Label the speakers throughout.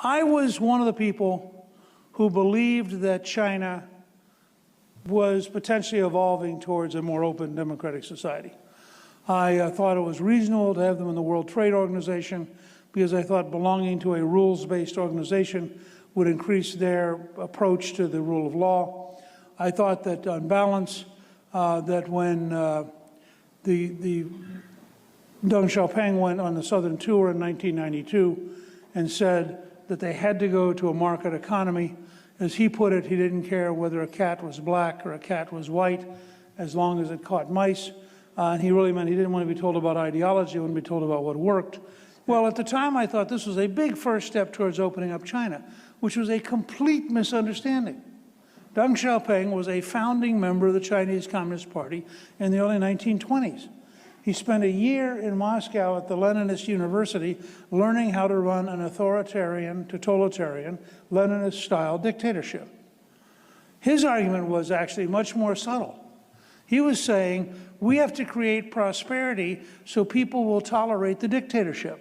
Speaker 1: I was one of the people who believed that China was potentially evolving towards a more open democratic society. I thought it was reasonable to have them in the World Trade Organization because I thought belonging to a rules-based organization would increase their approach to the rule of law. I thought that on balance, that when the Deng Xiaoping went on the Southern Tour in 1992 and said that they had to go to a market economy, as he put it, he didn't care whether a cat was black or a cat was white, as long as it caught mice. And he really meant he didn't want to be told about ideology, he wanted to be told about what worked. Well, at the time, I thought this was a big first step towards opening up China, which was a complete misunderstanding. Deng Xiaoping was a founding member of the Chinese Communist Party in the early 1920s. He spent a year in Moscow at the Leninist University learning how to run an authoritarian, totalitarian, Leninist-style dictatorship. His argument was actually much more subtle. He was saying, we have to create prosperity so people will tolerate the dictatorship.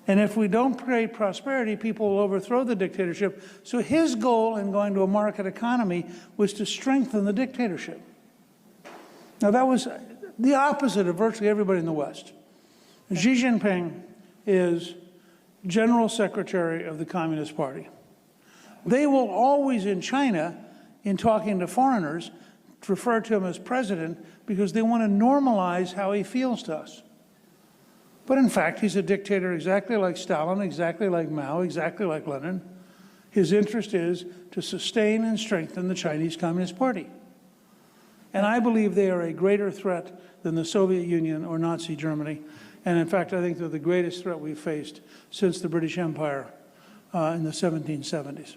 Speaker 1: And if we don't create prosperity, people will overthrow the dictatorship. So his goal in going to a market economy was to strengthen the dictatorship. Now that was the opposite of virtually everybody in the West. Xi Jinping is General Secretary of the Communist Party. They will always in China, in talking to foreigners, refer to him as president because they want to normalize how he feels to us. But in fact, he's a dictator exactly like Stalin, exactly like Mao, exactly like Lenin. His interest is to sustain and strengthen the Chinese Communist Party. And I believe they are a greater threat than the Soviet Union or Nazi Germany. And in fact, I think they're the greatest threat we've faced since the British Empire in the 1770s.